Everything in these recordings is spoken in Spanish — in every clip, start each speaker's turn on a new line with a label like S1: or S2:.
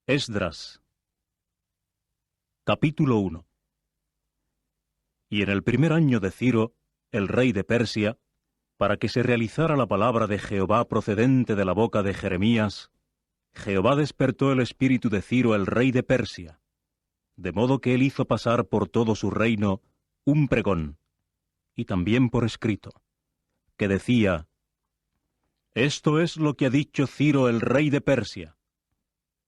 S1: Esdras. Capítulo 1. Y en el primer año de Ciro, el rey de Persia, para que se realizara la palabra de Jehová procedente de la boca de Jeremías, Jehová despertó el espíritu de Ciro el rey de Persia, de modo que él hizo pasar por todo su reino un pregón, y también por escrito, que decía: Esto es lo que ha dicho Ciro el rey de Persia.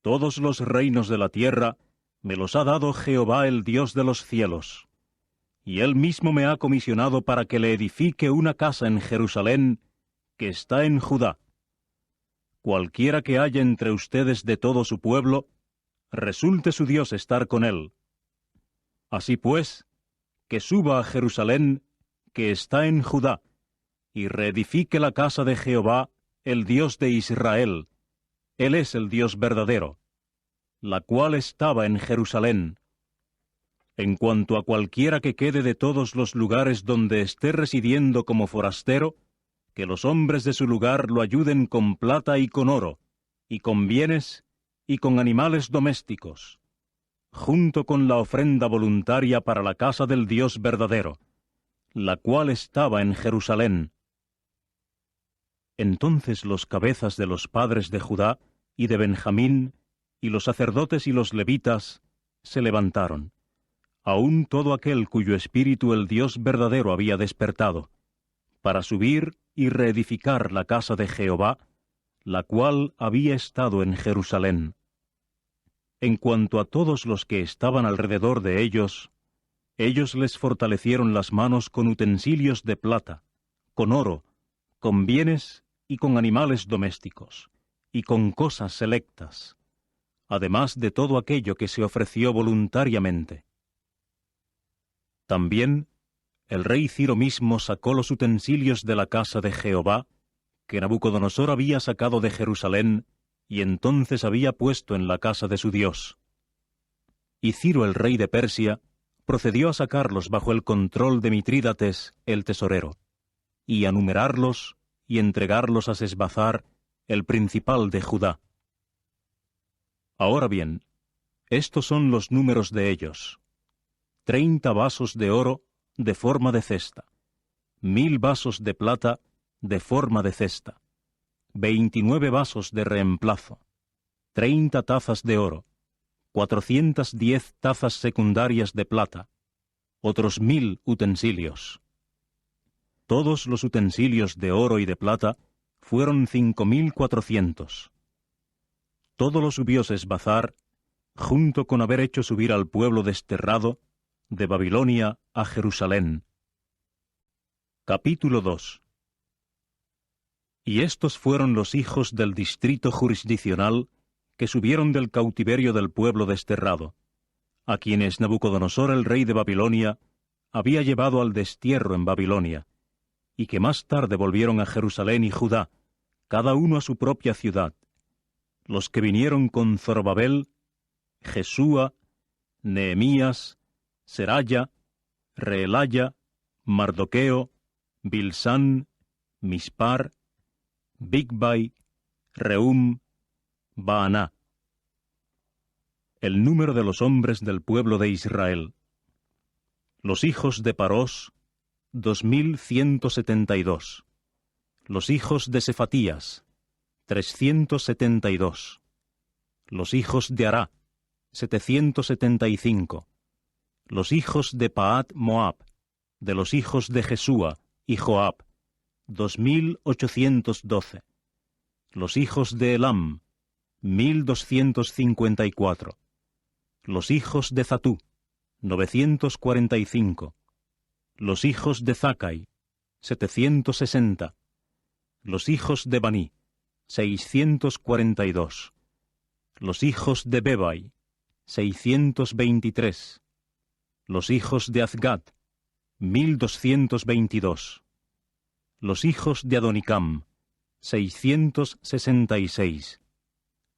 S1: Todos los reinos de la tierra me los ha dado Jehová el Dios de los cielos, y él mismo me ha comisionado para que le edifique una casa en Jerusalén, que está en Judá. Cualquiera que haya entre ustedes de todo su pueblo, resulte su Dios estar con él. Así pues, que suba a Jerusalén, que está en Judá, y reedifique la casa de Jehová, el Dios de Israel. Él es el Dios verdadero, la cual estaba en Jerusalén. En cuanto a cualquiera que quede de todos los lugares donde esté residiendo como forastero, que los hombres de su lugar lo ayuden con plata y con oro, y con bienes, y con animales domésticos, junto con la ofrenda voluntaria para la casa del Dios verdadero, la cual estaba en Jerusalén. Entonces los cabezas de los padres de Judá y de Benjamín, y los sacerdotes y los levitas, se levantaron, aun todo aquel cuyo espíritu el Dios verdadero había despertado, para subir y reedificar la casa de Jehová, la cual había estado en Jerusalén. En cuanto a todos los que estaban alrededor de ellos les fortalecieron las manos con utensilios de plata, con oro, con bienes y con animales domésticos, y con cosas selectas, además de todo aquello que se ofreció voluntariamente. También el rey Ciro mismo sacó los utensilios de la casa de Jehová, que Nabucodonosor había sacado de Jerusalén, y entonces había puesto en la casa de su Dios. Y Ciro el rey de Persia procedió a sacarlos bajo el control de Mitrídates el tesorero, y a numerarlos y entregarlos a Sesbazzar, el principal de Judá. Ahora bien, estos son los números de ellos: 30 vasos de oro de forma de cesta, 1000 vasos de plata de forma de cesta, 29 vasos de reemplazo, 30 tazas de oro, 410 tazas secundarias de plata, otros 1000 utensilios. Todos los utensilios de oro y de plata fueron 5400. Todo lo subió Sesbazzar, junto con haber hecho subir al pueblo desterrado de Babilonia a Jerusalén. Capítulo 2. Y estos fueron los hijos del distrito jurisdiccional que subieron del cautiverio del pueblo desterrado, a quienes Nabucodonosor el rey de Babilonia había llevado al destierro en Babilonia, y que más tarde volvieron a Jerusalén y Judá, cada uno a su propia ciudad, los que vinieron con Zorobabel, Jesúa, Nehemías, Seraya, Reelaya, Mardoqueo, Bilsán, Mispar, Bigvai, Rehum, Baaná. El número de los hombres del pueblo de Israel. Los hijos de Parós, 2172. Los hijos de Sefatías, 372. Los hijos de Ará, 775. Los hijos de Pahat Moab, de los hijos de Jesúa y Joab, 2812. Los hijos de Elam, 1254. Los hijos de Zatú, 945. Los hijos de Zacai, 760. Los hijos de Baní, 642. Los hijos de Bebai, 623. Los hijos de Azgad, 1222. Los hijos de Adonicam, 666.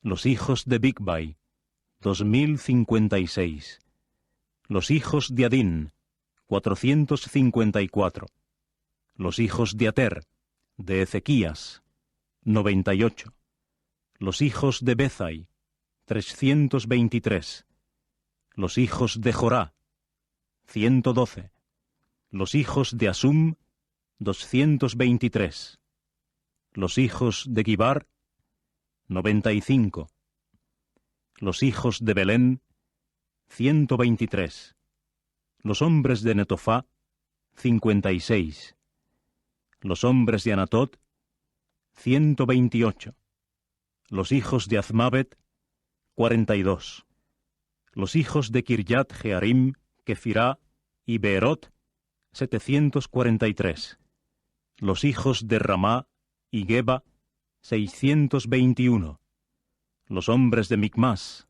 S1: Los hijos de Bigvai, 2056. Los hijos de Adín, 454. Los hijos de Ater, de Ezequías, 98. Los hijos de Bezai, 323. Los hijos de Jorá, 112. Los hijos de Asum, 223. Los hijos de Gibar, 95. Los hijos de Belén, 123. Los hombres de Netofá, 56. Los hombres de Anatot, 128. Los hijos de Azmabet, 42. Los hijos de Kiryat Jearim, Kefirá y Beerot, 743. Los hijos de Ramá y Geba, 621. Los hombres de Micmas,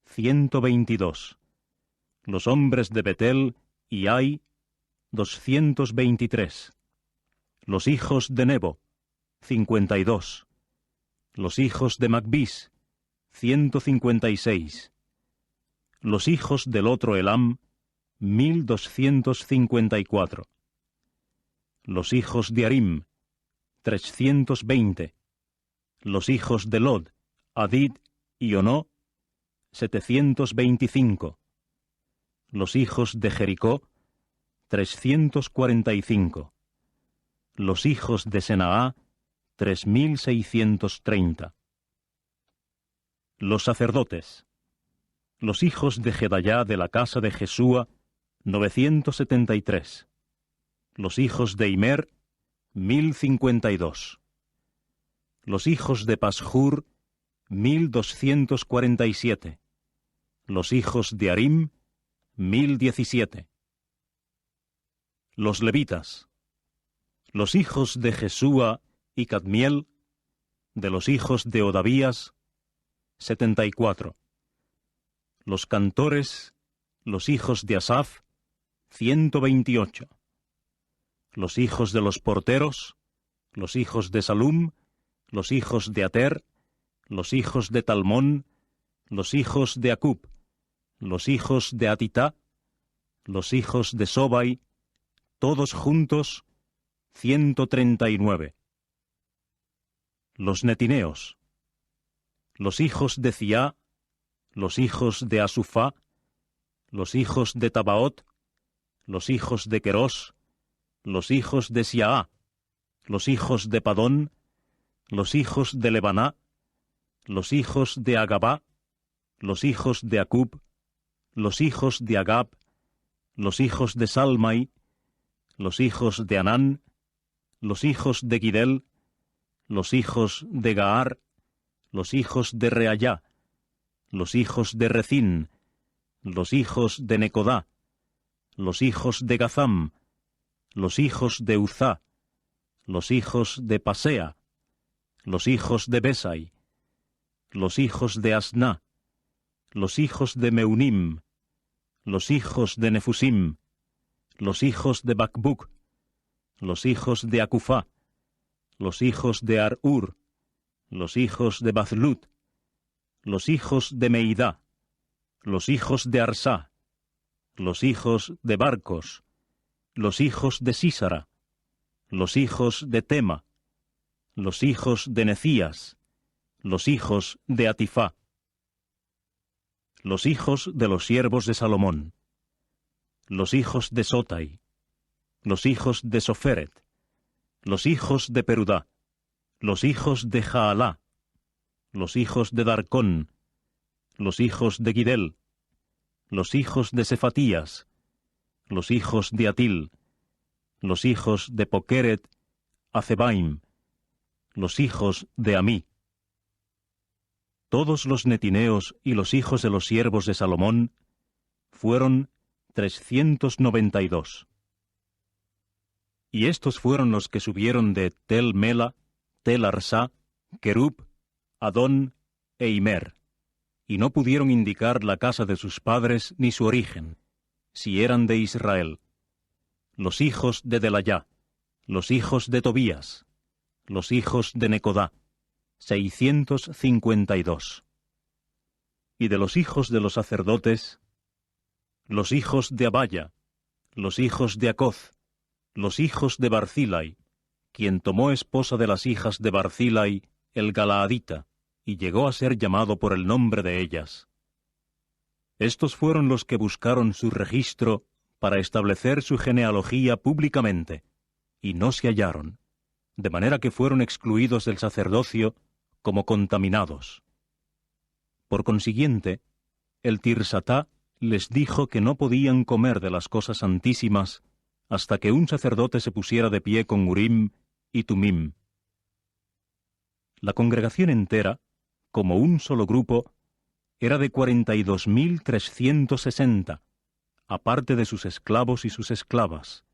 S1: 122. Los hombres de Betel y Ai, 223. Los hijos de Nebo, 52. Los hijos de Magbis, 156. Los hijos del otro Elam, 1254. Los hijos de Arim, 320. Los hijos de Lod, Adid y Onó, 725. Los hijos de Jericó, 345. Los hijos de Senaá, 3630. Los sacerdotes. Los hijos de Jedayá de la casa de Jesúa, 973. Los hijos de Imer, 1052. Los hijos de Pashur, 1247. Los hijos de Arim, 1017. Los levitas. Los hijos de Jesúa y Cadmiel, de los hijos de Odavías, 74. Los cantores, los hijos de Asaf, 128. Los hijos de los porteros, los hijos de Salum, los hijos de Ater, los hijos de Talmón, los hijos de Acub, los hijos de Atitá, los hijos de Sobai, todos juntos, 139. Los netineos. Los hijos de Ciá, los hijos de Asufá, los hijos de Tabaot, los hijos de Querós, los hijos de Siaá, los hijos de Padón, los hijos de Lebaná, los hijos de Agabá, los hijos de Acub, los hijos de Agab, los hijos de Salmai, los hijos de Anán, los hijos de Gidel, los hijos de Gaar, los hijos de Reayá, los hijos de Recín, los hijos de Necodá, los hijos de Gazam, los hijos de Uzá, los hijos de Pasea, los hijos de Besai, los hijos de Asná, los hijos de Meunim, los hijos de Nefusim, los hijos de Bacbuc, los hijos de Acufá, los hijos de Ar-ur, los hijos de Bazlut, los hijos de Meidá, los hijos de Arsá, los hijos de Barcos, los hijos de Sísara, los hijos de Tema, los hijos de Necías, los hijos de Atifá. Los hijos de los siervos de Salomón, los hijos de Sotai, los hijos de Soferet, los hijos de Perudá, los hijos de Jaalá, los hijos de Darcón, los hijos de Gidel, los hijos de Sefatías, los hijos de Atil, los hijos de Pokeret, Azebaim, los hijos de Amí. Todos los netineos y los hijos de los siervos de Salomón fueron 392. Y estos fueron los que subieron de Tel Mela, Tel Arsá, Kerub, Adón e Imer, y no pudieron indicar la casa de sus padres ni su origen, si eran de Israel. Los hijos de Delayá, los hijos de Tobías, los hijos de Necodá, 652. Y de los hijos de los sacerdotes, los hijos de Abaya, los hijos de Acoz, los hijos de Barzilai, quien tomó esposa de las hijas de Barzilai, el Galaadita, y llegó a ser llamado por el nombre de ellas. Estos fueron los que buscaron su registro para establecer su genealogía públicamente, y no se hallaron, de manera que fueron excluidos del sacerdocio como contaminados. Por consiguiente, el Tirsatá les dijo que no podían comer de las cosas santísimas hasta que un sacerdote se pusiera de pie con Urim y Tumim. La congregación entera, como un solo grupo, era de 42.360, aparte de sus esclavos y sus esclavas,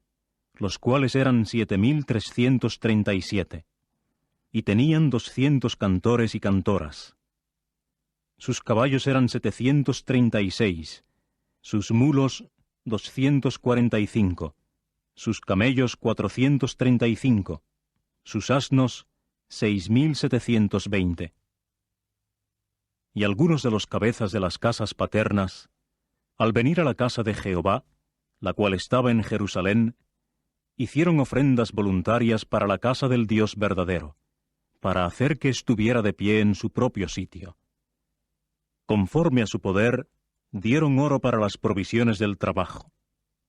S1: los cuales eran 7.337, y tenían 200 cantores y cantoras. Sus caballos eran 736, sus mulos 245, sus camellos 435, sus asnos 6.720. Y algunos de los cabezas de las casas paternas, al venir a la casa de Jehová, la cual estaba en Jerusalén, hicieron ofrendas voluntarias para la casa del Dios verdadero, para hacer que estuviera de pie en su propio sitio. Conforme a su poder, dieron oro para las provisiones del trabajo,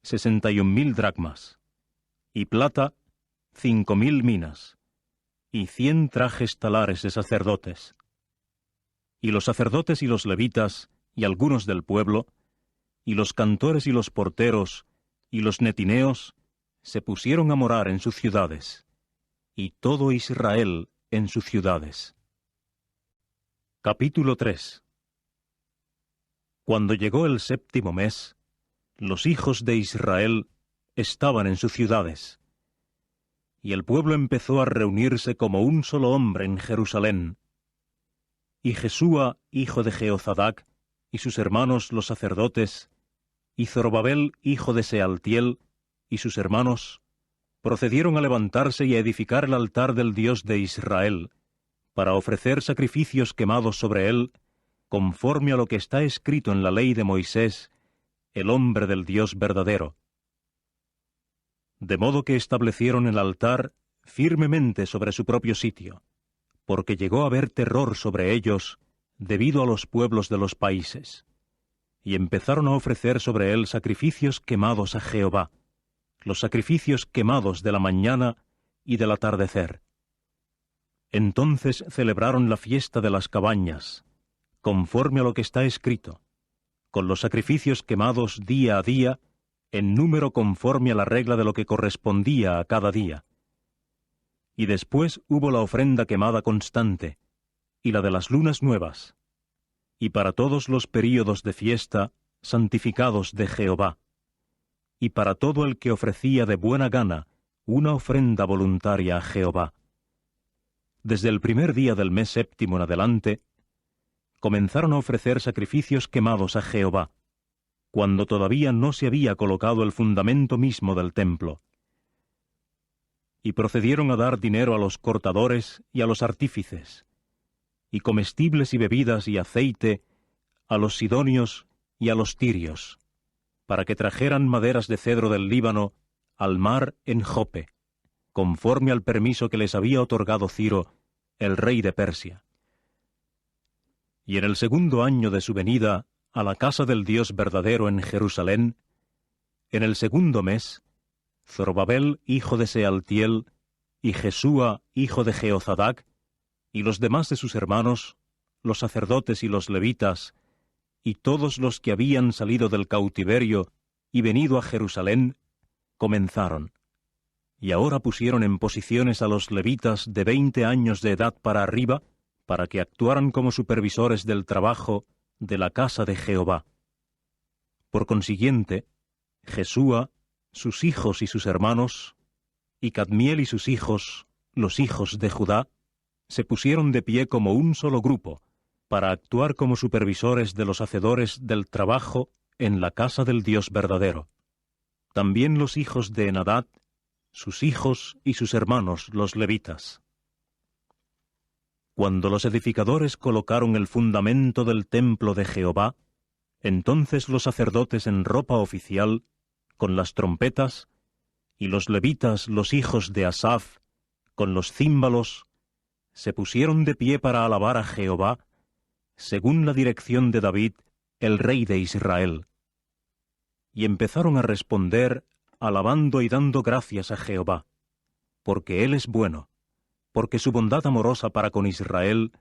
S1: 61.000 dracmas, y plata, 5.000 minas, y 100 trajes talares de sacerdotes. Y los sacerdotes y los levitas, y algunos del pueblo, y los cantores y los porteros, y los netineos, se pusieron a morar en sus ciudades, y todo Israel en sus ciudades. Capítulo 3. Cuando llegó el 7º mes, los hijos de Israel estaban en sus ciudades, y el pueblo empezó a reunirse como un solo hombre en Jerusalén. Y Jesúa, hijo de Jehozadac, y sus hermanos los sacerdotes, y Zorobabel, hijo de Sealtiel, y sus hermanos, procedieron a levantarse y a edificar el altar del Dios de Israel, para ofrecer sacrificios quemados sobre él, conforme a lo que está escrito en la ley de Moisés, el hombre del Dios verdadero. De modo que establecieron el altar firmemente sobre su propio sitio, porque llegó a haber terror sobre ellos debido a los pueblos de los países, y empezaron a ofrecer sobre él sacrificios quemados a Jehová, los sacrificios quemados de la mañana y del atardecer. Entonces celebraron la fiesta de las cabañas, conforme a lo que está escrito, con los sacrificios quemados día a día, en número conforme a la regla de lo que correspondía a cada día. Y después hubo la ofrenda quemada constante, y la de las lunas nuevas, y para todos los períodos de fiesta, santificados de Jehová, y para todo el que ofrecía de buena gana una ofrenda voluntaria a Jehová. Desde el primer día del mes 7º en adelante, comenzaron a ofrecer sacrificios quemados a Jehová, cuando todavía no se había colocado el fundamento mismo del templo. Y procedieron a dar dinero a los cortadores y a los artífices, y comestibles y bebidas y aceite a los sidonios y a los tirios, para que trajeran maderas de cedro del Líbano al mar en Jope, conforme al permiso que les había otorgado Ciro, el rey de Persia. Y en el 2º año de su venida a la casa del Dios verdadero en Jerusalén, en el 2º mes, Zorobabel, hijo de Sealtiel, y Jesúa, hijo de Jehozadac, y los demás de sus hermanos, los sacerdotes y los levitas, y todos los que habían salido del cautiverio y venido a Jerusalén, comenzaron. Y ahora pusieron en posiciones a los levitas de 20 años de edad para arriba, para que actuaran como supervisores del trabajo de la casa de Jehová. Por consiguiente, Jesúa, sus hijos y sus hermanos, y Cadmiel y sus hijos, los hijos de Judá, se pusieron de pie como un solo grupo, para actuar como supervisores de los hacedores del trabajo en la casa del Dios verdadero. También los hijos de Enadad, sus hijos y sus hermanos, los levitas. Cuando los edificadores colocaron el fundamento del templo de Jehová, entonces los sacerdotes en ropa oficial, con las trompetas, y los levitas, los hijos de Asaf, con los címbalos, se pusieron de pie para alabar a Jehová, según la dirección de David, el rey de Israel. Y empezaron a responder, alabando y dando gracias a Jehová, porque Él es bueno, porque su bondad amorosa para con Israel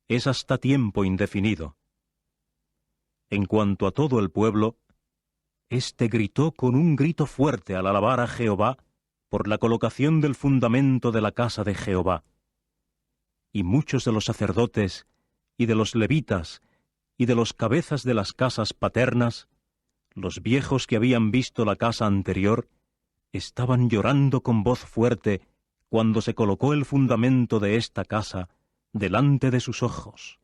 S1: es hasta tiempo indefinido. En cuanto a todo el pueblo, éste gritó con un grito fuerte al alabar a Jehová por la colocación del fundamento de la casa de Jehová. Y muchos de los sacerdotes, y de los levitas, y de los cabezas de las casas paternas, los viejos que habían visto la casa anterior, estaban llorando con voz fuerte cuando se colocó el fundamento de esta casa delante de sus ojos,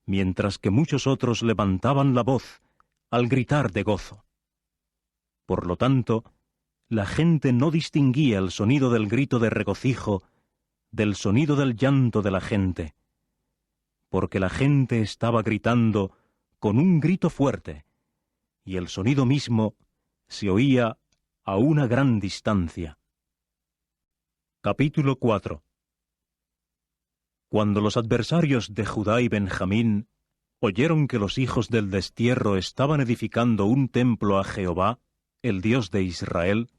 S1: mientras que muchos otros levantaban la voz al gritar de gozo. Por lo tanto, la gente no distinguía el sonido del grito de regocijo del sonido del llanto de la gente, porque la gente estaba gritando con un grito fuerte, y el sonido mismo se oía a una gran distancia. Capítulo 4. Cuando los adversarios de Judá y Benjamín oyeron que los hijos del destierro estaban edificando un templo a Jehová, el Dios de Israel,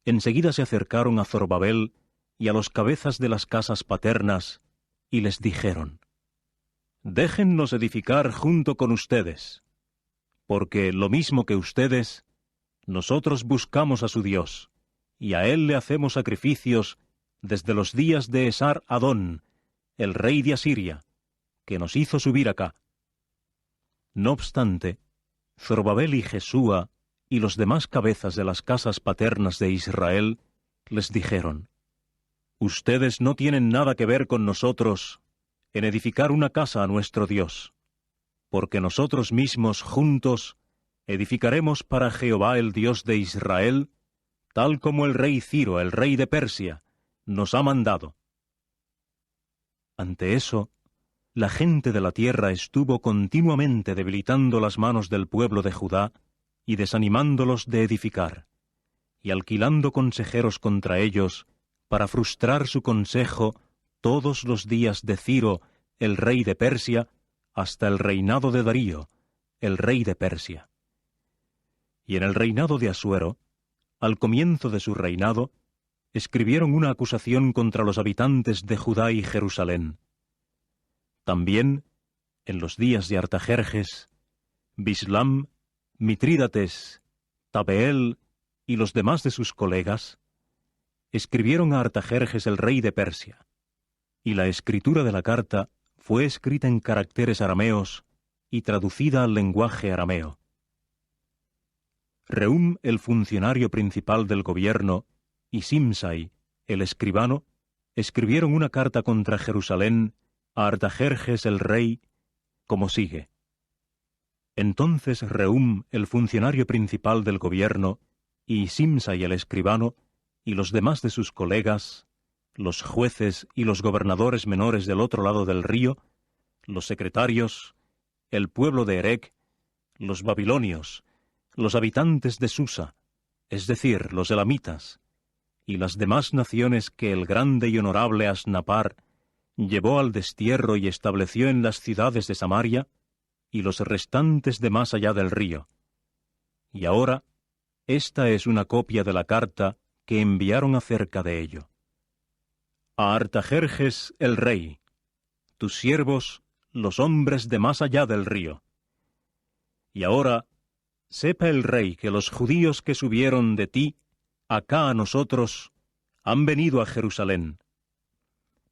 S1: enseguida se acercaron a Zorobabel y a los cabezas de las casas paternas, y les dijeron: «Déjennos edificar junto con ustedes, porque, lo mismo que ustedes, nosotros buscamos a su Dios, y a Él le hacemos sacrificios desde los días de Esar-Adón, el rey de Asiria, que nos hizo subir acá». No obstante, Zorobabel y Jesúa y los demás cabezas de las casas paternas de Israel les dijeron: «Ustedes no tienen nada que ver con nosotros en edificar una casa a nuestro Dios, porque nosotros mismos juntos edificaremos para Jehová el Dios de Israel, tal como el rey Ciro, el rey de Persia, nos ha mandado». Ante eso, la gente de la tierra estuvo continuamente debilitando las manos del pueblo de Judá y desanimándolos de edificar, y alquilando consejeros contra ellos para frustrar su consejo todos los días de Ciro, el rey de Persia, hasta el reinado de Darío, el rey de Persia. Y en el reinado de Asuero, al comienzo de su reinado, escribieron una acusación contra los habitantes de Judá y Jerusalén. También, en los días de Artajerjes, Bislam, Mitrídates, Tabeel y los demás de sus colegas, escribieron a Artajerjes el rey de Persia, y la escritura de la carta fue escrita en caracteres arameos y traducida al lenguaje arameo. Rehum, el funcionario principal del gobierno, y Simsai, el escribano, escribieron una carta contra Jerusalén a Artajerjes el rey, como sigue: Entonces Rehum, el funcionario principal del gobierno, y Simsai el escribano, y los demás de sus colegas, los jueces y los gobernadores menores del otro lado del río, los secretarios, el pueblo de Erec, los babilonios, los habitantes de Susa, es decir, los elamitas, y las demás naciones que el grande y honorable Asnapar llevó al destierro y estableció en las ciudades de Samaria, y los restantes de más allá del río. Y ahora, esta es una copia de la carta que enviaron acerca de ello. A Artajerjes el rey, tus siervos, los hombres de más allá del río. Y ahora, sepa el rey que los judíos que subieron de ti acá a nosotros han venido a Jerusalén.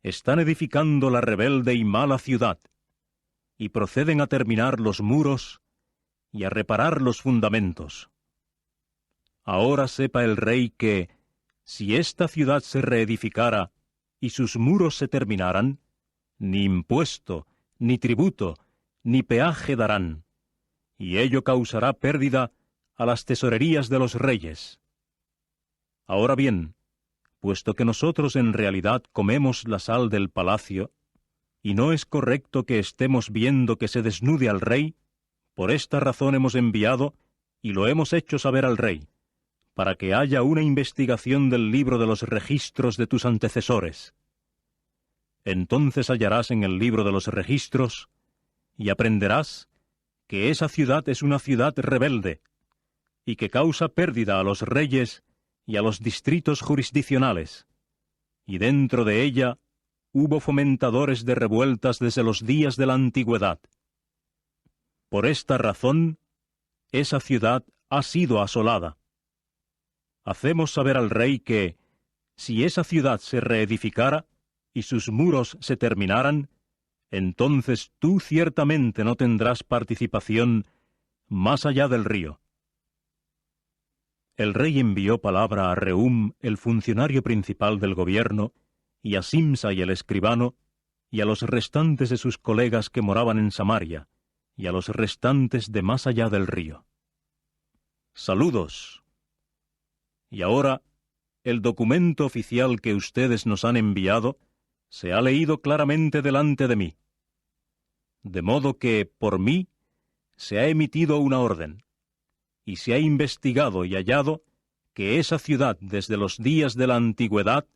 S1: Están edificando la rebelde y mala ciudad, y proceden a terminar los muros y a reparar los fundamentos. Ahora sepa el rey que, si esta ciudad se reedificara y sus muros se terminaran, ni impuesto, ni tributo, ni peaje darán, y ello causará pérdida a las tesorerías de los reyes. Ahora bien, puesto que nosotros en realidad comemos la sal del palacio, y no es correcto que estemos viendo que se desnude al rey, por esta razón hemos enviado y lo hemos hecho saber al rey, para que haya una investigación del libro de los registros de tus antecesores. entonces hallarás en el libro de los registros, y aprenderás que esa ciudad es una ciudad rebelde, y que causa pérdida a los reyes y a los distritos jurisdiccionales, y dentro de ella hubo fomentadores de revueltas desde los días de la antigüedad. Por esta razón, esa ciudad ha sido asolada. Hacemos saber al rey que, si esa ciudad se reedificara y sus muros se terminaran, entonces tú ciertamente no tendrás participación más allá del río. El rey envió palabra a Rehum, el funcionario principal del gobierno, y a Simsai el escribano, y a los restantes de sus colegas que moraban en Samaria, y a los restantes de más allá del río. Saludos. Y ahora, el documento oficial que ustedes nos han enviado se ha leído claramente delante de mí. De modo que, por mí, se ha emitido una orden, y se ha investigado y hallado que esa ciudad desde los días de la antigüedad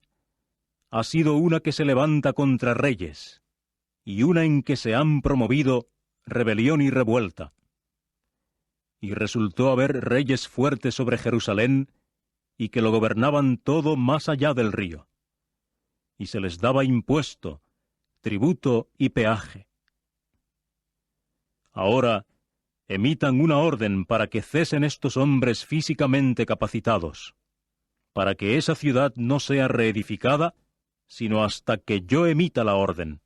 S1: ha sido una que se levanta contra reyes, y una en que se han promovido rebelión y revuelta. Y resultó haber reyes fuertes sobre Jerusalén, y que lo gobernaban todo más allá del río. Y se les daba impuesto, tributo y peaje. Ahora emitan una orden para que cesen estos hombres físicamente capacitados, para que esa ciudad no sea reedificada, sino hasta que yo emita la orden.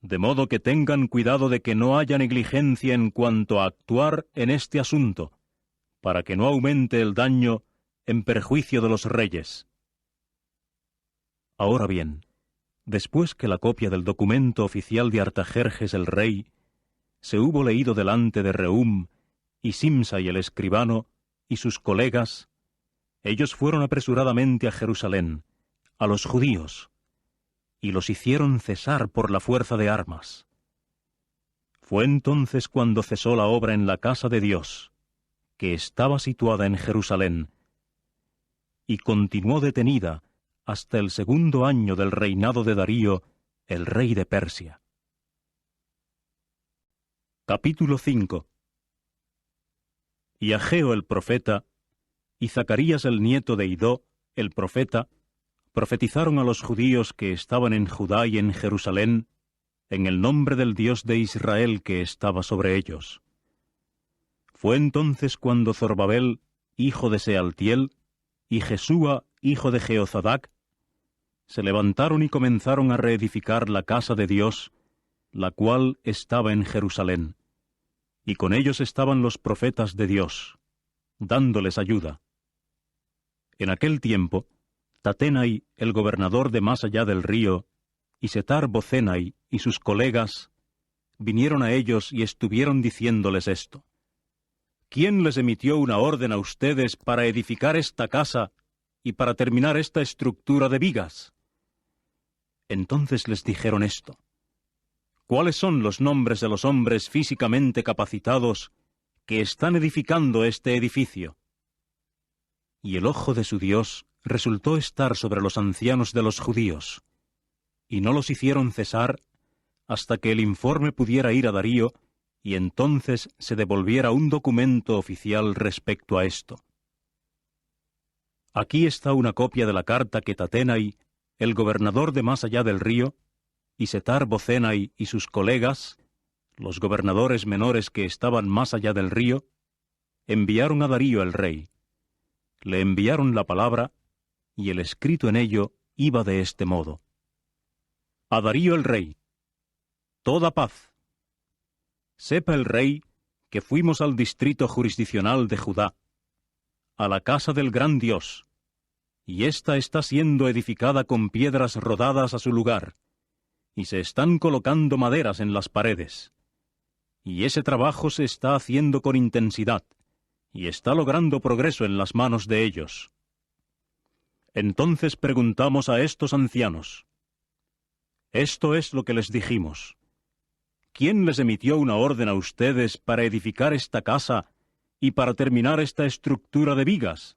S1: De modo que tengan cuidado de que no haya negligencia en cuanto a actuar en este asunto, para que no aumente el daño en perjuicio de los reyes. Ahora bien, después que la copia del documento oficial de Artajerjes el rey se hubo leído delante de Rehum y Simsai el escribano y sus colegas, ellos fueron apresuradamente a Jerusalén, a los judíos, y los hicieron cesar por la fuerza de armas. Fue entonces cuando cesó la obra en la casa de Dios, que estaba situada en Jerusalén, y continuó detenida hasta el 2º año del reinado de Darío, el rey de Persia. Capítulo 5. Y Ageo el profeta, y Zacarías el nieto de Idó, el profeta, profetizaron a los judíos que estaban en Judá y en Jerusalén, en el nombre del Dios de Israel que estaba sobre ellos. Fue entonces cuando Zorobabel, hijo de Sealtiel, y Jesúa, hijo de Jeozadac, se levantaron y comenzaron a reedificar la casa de Dios, la cual estaba en Jerusalén, y con ellos estaban los profetas de Dios, dándoles ayuda. En aquel tiempo, Tatenai, el gobernador de más allá del río, y Setar-Bozenai y sus colegas, vinieron a ellos y estuvieron diciéndoles esto: ¿Quién les emitió una orden a ustedes para edificar esta casa y para terminar esta estructura de vigas? Entonces les dijeron esto: ¿Cuáles son los nombres de los hombres físicamente capacitados que están edificando este edificio? Y el ojo de su Dios resultó estar sobre los ancianos de los judíos, y no los hicieron cesar hasta que el informe pudiera ir a Darío, y entonces se devolviera un documento oficial respecto a esto. Aquí está una copia de la carta que Tatenai, el gobernador de más allá del río, y Setar-Bozenai y sus colegas, los gobernadores menores que estaban más allá del río, enviaron a Darío el rey. Le enviaron la palabra, y el escrito en ello iba de este modo: A Darío el rey, toda paz. Sepa el rey que fuimos al distrito jurisdiccional de Judá, a la casa del gran Dios, y ésta está siendo edificada con piedras rodadas a su lugar, y se están colocando maderas en las paredes. Y ese trabajo se está haciendo con intensidad, y está logrando progreso en las manos de ellos. Entonces preguntamos a estos ancianos. Esto es lo que les dijimos: ¿Quién les emitió una orden a ustedes para edificar esta casa y para terminar esta estructura de vigas?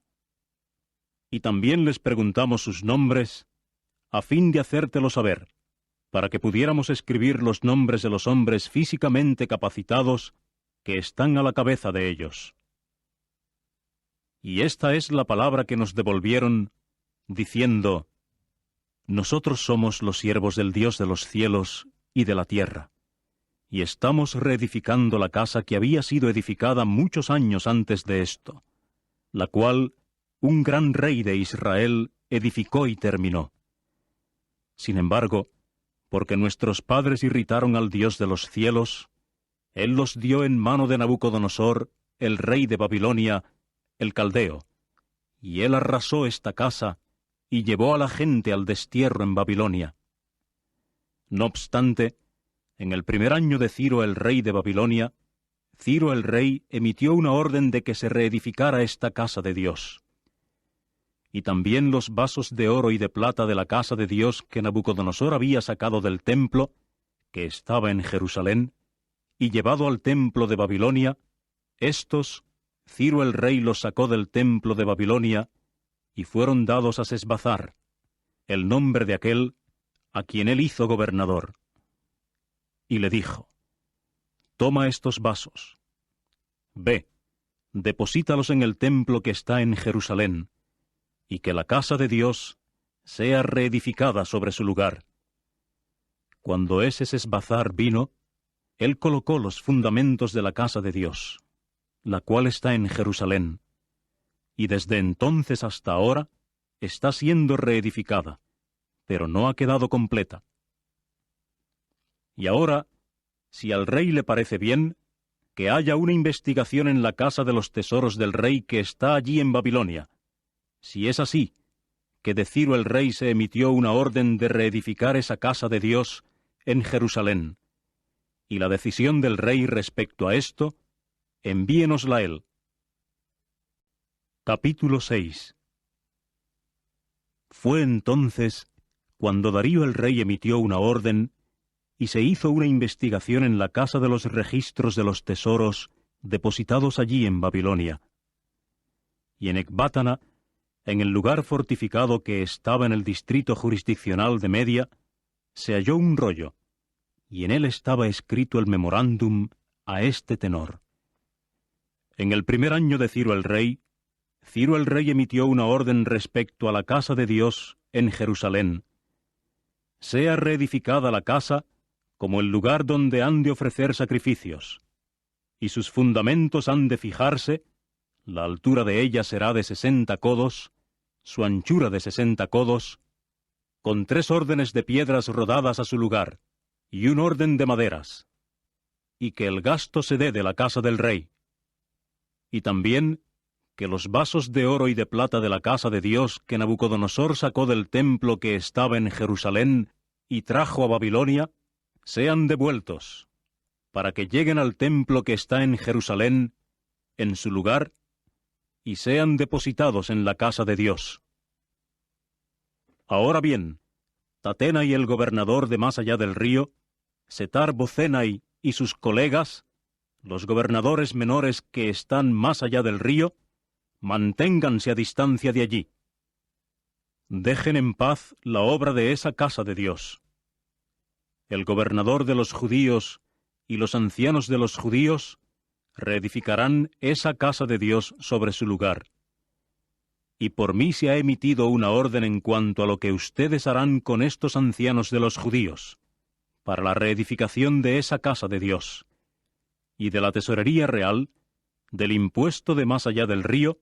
S1: Y también les preguntamos sus nombres, a fin de hacértelo saber, para que pudiéramos escribir los nombres de los hombres físicamente capacitados que están a la cabeza de ellos. Y esta es la palabra que nos devolvieron, diciendo: Nosotros somos los siervos del Dios de los cielos y de la tierra, y estamos reedificando la casa que había sido edificada muchos años antes de esto, la cual un gran rey de Israel edificó y terminó. Sin embargo, porque nuestros padres irritaron al Dios de los cielos, Él los dio en mano de Nabucodonosor, el rey de Babilonia, el caldeo, y él arrasó esta casa y llevó a la gente al destierro en Babilonia. No obstante, en el primer año de Ciro el rey de Babilonia, Ciro el rey emitió una orden de que se reedificara esta casa de Dios. Y también los vasos de oro y de plata de la casa de Dios que Nabucodonosor había sacado del templo, que estaba en Jerusalén, y llevado al templo de Babilonia, estos Ciro el rey los sacó del templo de Babilonia, y fueron dados a Sesbazzar, el nombre de aquel a quien él hizo gobernador. Y le dijo: Toma estos vasos, ve, deposítalos en el templo que está en Jerusalén, y que la casa de Dios sea reedificada sobre su lugar. Cuando ese Sesbazzar vino, él colocó los fundamentos de la casa de Dios, la cual está en Jerusalén, y desde entonces hasta ahora está siendo reedificada, pero no ha quedado completa. Y ahora, si al rey le parece bien, que haya una investigación en la casa de los tesoros del rey que está allí en Babilonia. Si es así, que de Ciro el rey se emitió una orden de reedificar esa casa de Dios en Jerusalén, y la decisión del rey respecto a esto, envíenosla él. Capítulo 6. Fue entonces cuando Darío el rey emitió una orden y se hizo una investigación en la casa de los registros de los tesoros depositados allí en Babilonia. Y en Ecbátana, en el lugar fortificado que estaba en el distrito jurisdiccional de Media, se halló un rollo, y en él estaba escrito el memorándum a este tenor. En el primer año de Ciro el rey emitió una orden respecto a la casa de Dios en Jerusalén. Sea reedificada la casa como el lugar donde han de ofrecer sacrificios, y sus fundamentos han de fijarse, la altura de ella será de 60 codos, su anchura de 60 codos, con 3 órdenes de piedras rodadas a su lugar, y un orden de maderas, y que el gasto se dé de la casa del rey, y también que los vasos de oro y de plata de la casa de Dios que Nabucodonosor sacó del templo que estaba en Jerusalén y trajo a Babilonia, sean devueltos, para que lleguen al templo que está en Jerusalén, en su lugar, y sean depositados en la casa de Dios. Ahora bien, Tatenai el gobernador de más allá del río, Setar-Bozenai y sus colegas, los gobernadores menores que están más allá del río, manténganse a distancia de allí. Dejen en paz la obra de esa casa de Dios. El gobernador de los judíos y los ancianos de los judíos reedificarán esa casa de Dios sobre su lugar. Y por mí se ha emitido una orden en cuanto a lo que ustedes harán con estos ancianos de los judíos, para la reedificación de esa casa de Dios. Y de la tesorería real, del impuesto de más allá del río,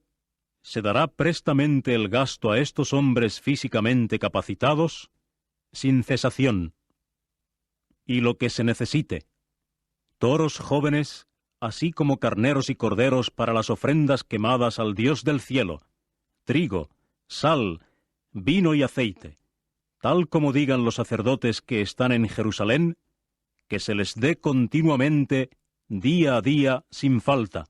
S1: se dará prestamente el gasto a estos hombres físicamente capacitados, sin cesación. Y lo que se necesite, toros jóvenes, así como carneros y corderos para las ofrendas quemadas al Dios del cielo, trigo, sal, vino y aceite, tal como digan los sacerdotes que están en Jerusalén, que se les dé continuamente, día a día, sin falta,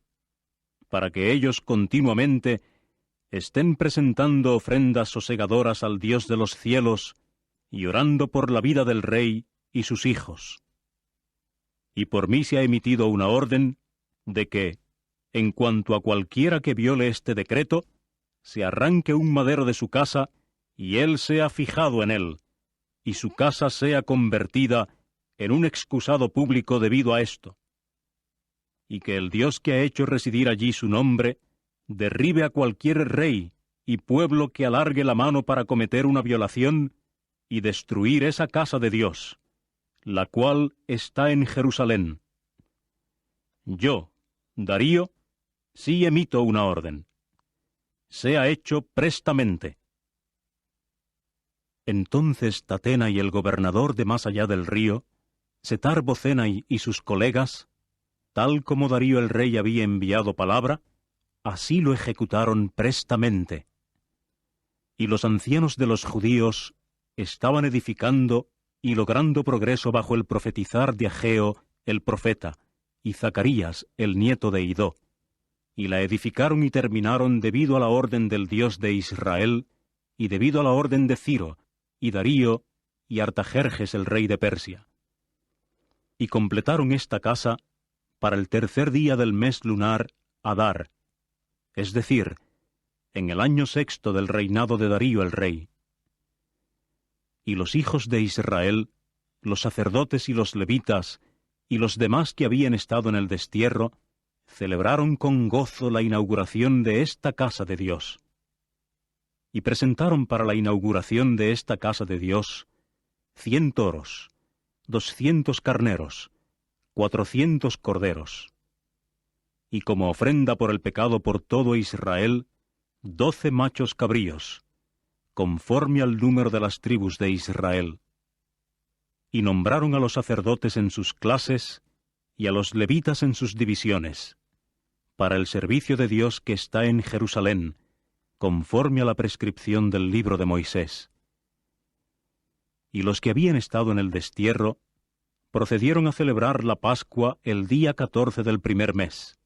S1: para que ellos continuamente estén presentando ofrendas sosegadoras al Dios de los cielos y orando por la vida del rey y sus hijos. Y por mí se ha emitido una orden de que, en cuanto a cualquiera que viole este decreto, se arranque un madero de su casa y él sea fijado en él, y su casa sea convertida en un excusado público debido a esto, y que el Dios que ha hecho residir allí su nombre derribe a cualquier rey y pueblo que alargue la mano para cometer una violación y destruir esa casa de Dios, la cual está en Jerusalén. Yo, Darío, sí emito una orden. Sea hecho prestamente. Entonces Tatena y el gobernador de más allá del río, Setar-Bozenai y sus colegas, tal como Darío el rey había enviado palabra, así lo ejecutaron prestamente. Y los ancianos de los judíos estaban edificando y logrando progreso bajo el profetizar de Ageo el profeta, y Zacarías el nieto de Idó, y la edificaron y terminaron debido a la orden del Dios de Israel, y debido a la orden de Ciro, y Darío, y Artajerjes el rey de Persia. Y completaron esta casa para el tercer día del mes lunar Adar, es decir, en el año sexto del reinado de Darío el rey. Y los hijos de Israel, los sacerdotes y los levitas, y los demás que habían estado en el destierro, celebraron con gozo la inauguración de esta casa de Dios. Y presentaron para la inauguración de esta casa de Dios 100 toros, 200 carneros, 400 corderos. Y como ofrenda por el pecado por todo Israel, 12 machos cabríos, conforme al número de las tribus de Israel. Y nombraron a los sacerdotes en sus clases y a los levitas en sus divisiones, para el servicio de Dios que está en Jerusalén, conforme a la prescripción del libro de Moisés. Y los que habían estado en el destierro procedieron a celebrar la Pascua el día 14 del primer mes.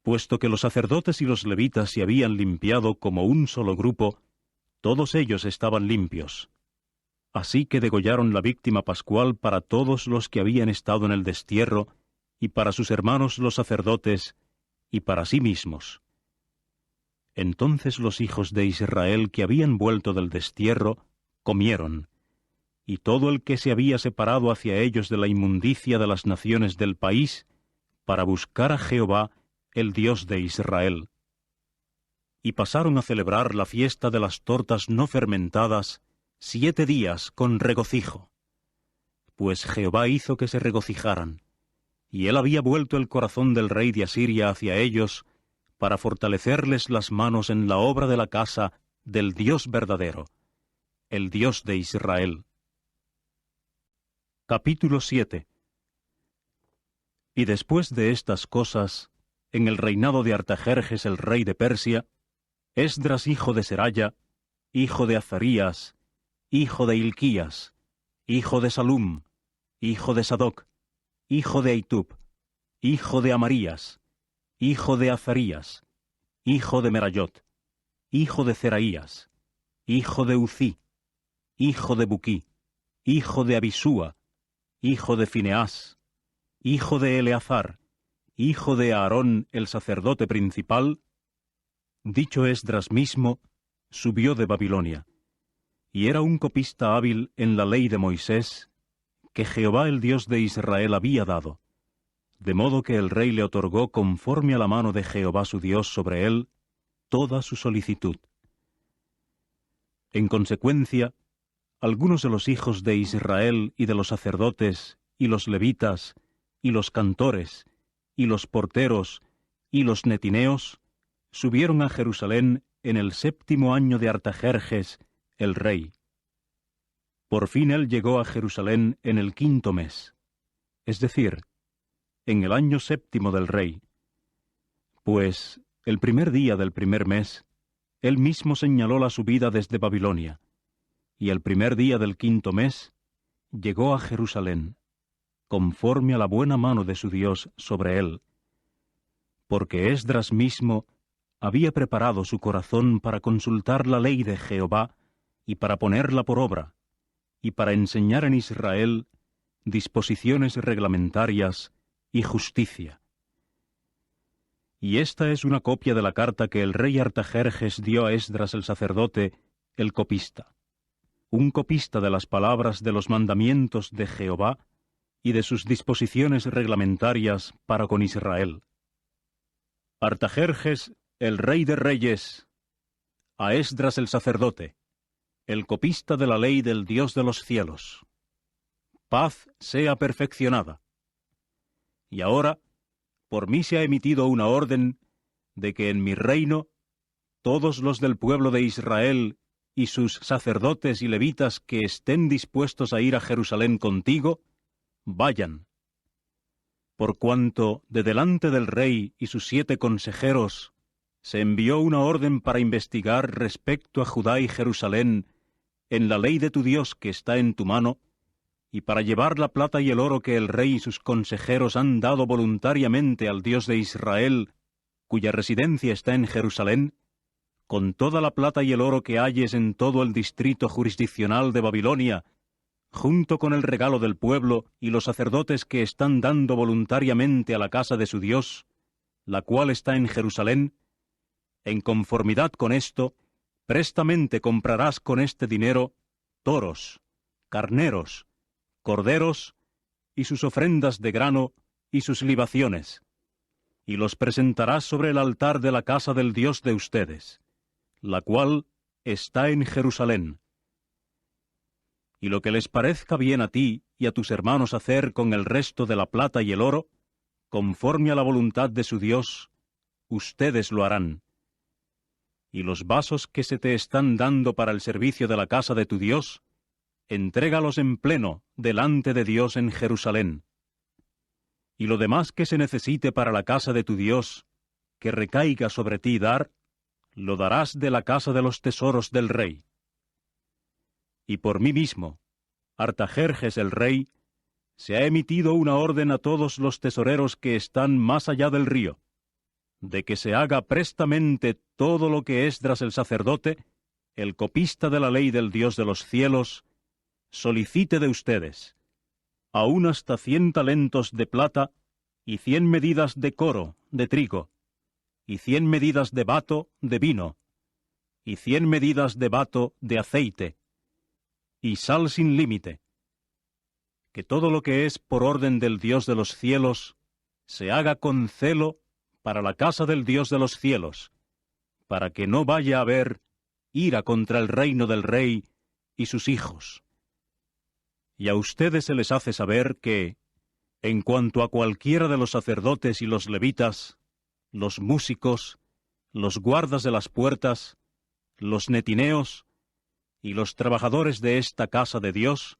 S1: Puesto que los sacerdotes y los levitas se habían limpiado como un solo grupo, todos ellos estaban limpios. Así que degollaron la víctima pascual para todos los que habían estado en el destierro, y para sus hermanos los sacerdotes, y para sí mismos. Entonces los hijos de Israel que habían vuelto del destierro, comieron, y todo el que se había separado hacia ellos de la inmundicia de las naciones del país, para buscar a Jehová, el Dios de Israel. Y pasaron a celebrar la fiesta de las tortas no fermentadas 7 días con regocijo, pues Jehová hizo que se regocijaran, y él había vuelto el corazón del rey de Asiria hacia ellos, para fortalecerles las manos en la obra de la casa del Dios verdadero, el Dios de Israel. Capítulo 7. Y después de estas cosas, en el reinado de Artajerjes el rey de Persia, Esdras hijo de Seraya, hijo de Azarías, hijo de Hilquías, hijo de Salum, hijo de Sadoc, hijo de Ahitub, hijo de Amarías, hijo de Azarías, hijo de Merayot, hijo de Zeraías, hijo de Uzi, hijo de Buquí, hijo de Abisúa, hijo de Fineás, hijo de Eleazar, hijo de Aarón el sacerdote principal, dicho Esdras mismo, subió de Babilonia, y era un copista hábil en la ley de Moisés, que Jehová el Dios de Israel había dado, de modo que el rey le otorgó conforme a la mano de Jehová su Dios sobre él toda su solicitud. En consecuencia, algunos de los hijos de Israel y de los sacerdotes, y los levitas, y los cantores, y los porteros, y los netineos, subieron a Jerusalén en el 7º año de Artajerjes, el rey. Por fin él llegó a Jerusalén en el 5º mes, es decir, en el año 7º del rey. Pues el primer día del primer mes, él mismo señaló la subida desde Babilonia, y el primer día del 5º mes, llegó a Jerusalén, conforme a la buena mano de su Dios sobre él, porque Esdras mismo había preparado su corazón para consultar la ley de Jehová y para ponerla por obra, y para enseñar en Israel disposiciones reglamentarias y justicia. Y esta es una copia de la carta que el rey Artajerjes dio a Esdras el sacerdote, el copista. un copista de las palabras de los mandamientos de Jehová y de sus disposiciones reglamentarias para con Israel. Artajerjes, el rey de reyes, a Esdras el sacerdote, el copista de la ley del Dios de los cielos. Paz sea perfeccionada. Y ahora, por mí se ha emitido una orden de que en mi reino todos los del pueblo de Israel y sus sacerdotes y levitas que estén dispuestos a ir a Jerusalén contigo, vayan. Por cuanto de delante del rey y sus 7 consejeros se envió una orden para investigar respecto a Judá y Jerusalén en la ley de tu Dios que está en tu mano, y para llevar la plata y el oro que el rey y sus consejeros han dado voluntariamente al Dios de Israel, cuya residencia está en Jerusalén, con toda la plata y el oro que halles en todo el distrito jurisdiccional de Babilonia, junto con el regalo del pueblo y los sacerdotes que están dando voluntariamente a la casa de su Dios, la cual está en Jerusalén, en conformidad con esto, prestamente comprarás con este dinero toros, carneros, corderos y sus ofrendas de grano y sus libaciones, y los presentarás sobre el altar de la casa del Dios de ustedes, la cual está en Jerusalén. Y lo que les parezca bien a ti y a tus hermanos hacer con el resto de la plata y el oro, conforme a la voluntad de su Dios, ustedes lo harán. Y los vasos que se te están dando para el servicio de la casa de tu Dios, entrégalos en pleno delante de Dios en Jerusalén. Y lo demás que se necesite para la casa de tu Dios, que recaiga sobre ti dar, lo darás de la casa de los tesoros del rey. Y por mí mismo, Artajerjes el rey, se ha emitido una orden a todos los tesoreros que están más allá del río, de que se haga prestamente todo lo que Esdras el sacerdote, el copista de la ley del Dios de los cielos, solicite de ustedes, aún hasta 100 talentos de plata y 100 medidas de coro, de trigo, y 100 medidas de bato, de vino, y 100 medidas de bato, de aceite, y sal sin límite, que todo lo que es por orden del Dios de los cielos se haga con celo para la casa del Dios de los cielos, para que no vaya a haber ira contra el reino del rey y sus hijos. Y a ustedes se les hace saber que, en cuanto a cualquiera de los sacerdotes y los levitas, los músicos, los guardas de las puertas, los netineos y los trabajadores de esta casa de Dios,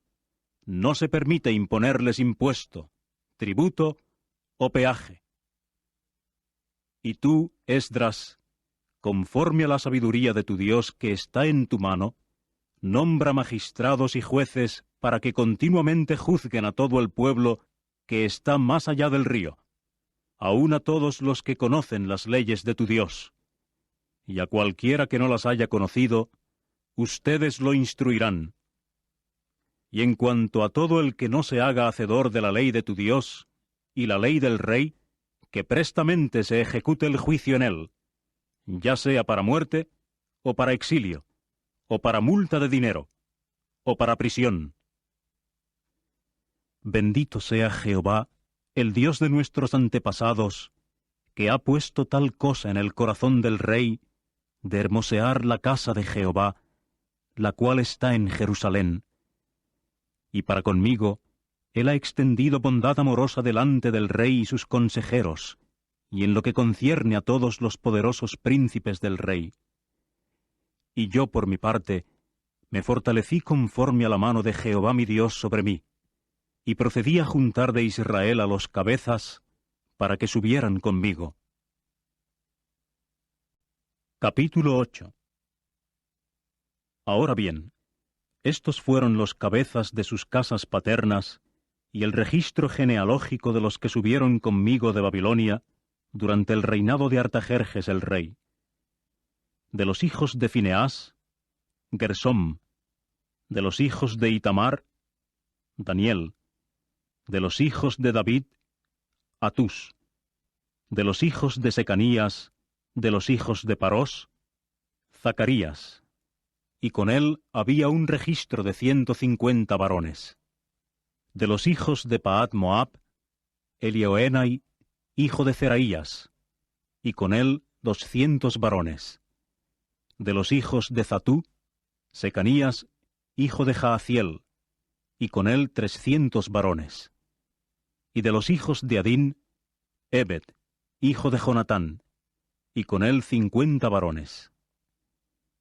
S1: no se permite imponerles impuesto, tributo o peaje. Y tú, Esdras, conforme a la sabiduría de tu Dios que está en tu mano, nombra magistrados y jueces para que continuamente juzguen a todo el pueblo que está más allá del río, aun a todos los que conocen las leyes de tu Dios. Y a cualquiera que no las haya conocido, ustedes lo instruirán. Y en cuanto a todo el que no se haga hacedor de la ley de tu Dios y la ley del rey, que prestamente se ejecute el juicio en él, ya sea para muerte, o para exilio, o para multa de dinero, o para prisión. Bendito sea Jehová, el Dios de nuestros antepasados, que ha puesto tal cosa en el corazón del rey, de hermosear la casa de Jehová, la cual está en Jerusalén. Y para conmigo, él ha extendido bondad amorosa delante del rey y sus consejeros, y en lo que concierne a todos los poderosos príncipes del rey. Y yo, por mi parte, me fortalecí conforme a la mano de Jehová mi Dios sobre mí, y procedí a juntar de Israel a los cabezas, para que subieran conmigo. Capítulo 8. Ahora bien, estos fueron los cabezas de sus casas paternas, y el registro genealógico de los que subieron conmigo de Babilonia, durante el reinado de Artajerjes el rey. De los hijos de Fineás, Gersom; de los hijos de Itamar, Daniel; de los hijos de David, Atús; de los hijos de Secanías, de los hijos de Parós, Zacarías; y con él había un registro de 150 varones. De los hijos de Pahat Moab, Elioenai, hijo de Zeraías, y con él 200 varones. De los hijos de Zatú, Secanías, hijo de Jaaziel, y con él 300 varones. Y de los hijos de Adín, Ebed, hijo de Jonatán, y con él 50 varones.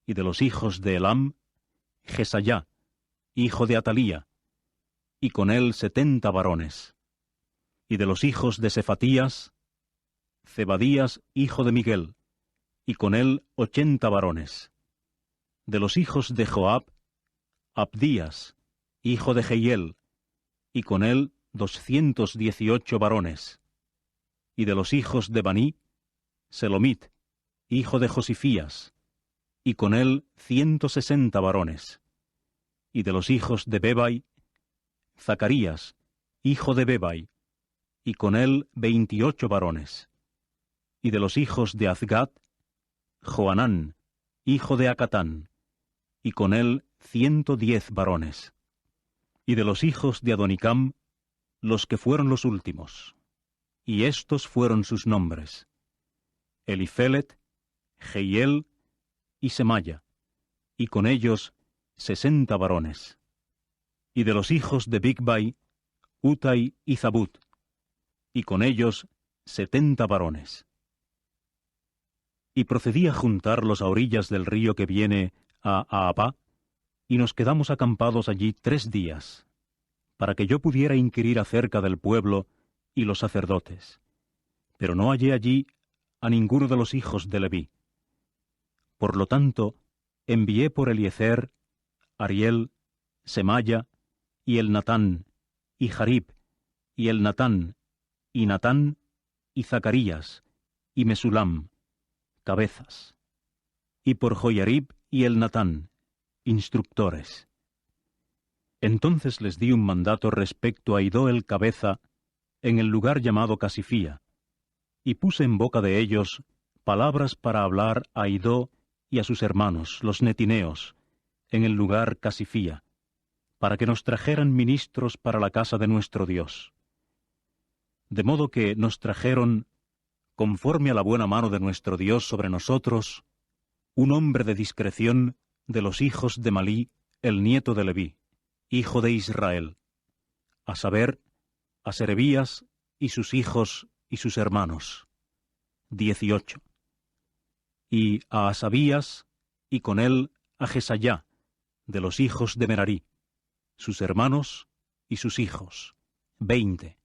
S1: Y de los hijos de Elam, Jesayá, hijo de Atalía, y con él 70 varones. Y de los hijos de Sefatías, Zebadías, hijo de Miguel, y con él 80 varones. De los hijos de Joab, Abdías, hijo de Jehiel, y con él 218 varones. Y de los hijos de Baní, Selomit, hijo de Josifías, y con él 160 varones. Y de los hijos de Bebai, Zacarías, hijo de Bebai, y con él 28 varones. Y de los hijos de Azgad, Joanán, hijo de Acatán, y con él 110 varones. Y de los hijos de Adonicam, los que fueron los últimos. Y estos fueron sus nombres: Elifelet, Jehiel y Semaya, y con ellos 60 varones. Y de los hijos de Bigvai, Utai y Zabut, y con ellos 70 varones. Y procedí a juntarlos a orillas del río que viene a Ahava, y nos quedamos acampados allí 3 días, para que yo pudiera inquirir acerca del pueblo y los sacerdotes. Pero no hallé allí a ninguno de los hijos de Leví. Por lo tanto, envié por Eliezer, Ariel, Semaya, y Elnatán, y Jarib, y Elnatán, y Natán, y Zacarías, y Mesulam, cabezas, y por Joiarib y Elnatán, instructores. Entonces les di un mandato respecto a Idó el cabeza, en el lugar llamado Casifía, y puse en boca de ellos palabras para hablar a Idó y a sus hermanos, los netineos, en el lugar Casifía, para que nos trajeran ministros para la casa de nuestro Dios. De modo que nos trajeron, conforme a la buena mano de nuestro Dios sobre nosotros, un hombre de discreción de los hijos de Malí, el nieto de Leví, hijo de Israel, a saber, a Serebías y sus hijos y sus hermanos, 18. Y a Asabías, y con él a Jesayá, de los hijos de Merarí, sus hermanos y sus hijos, 20.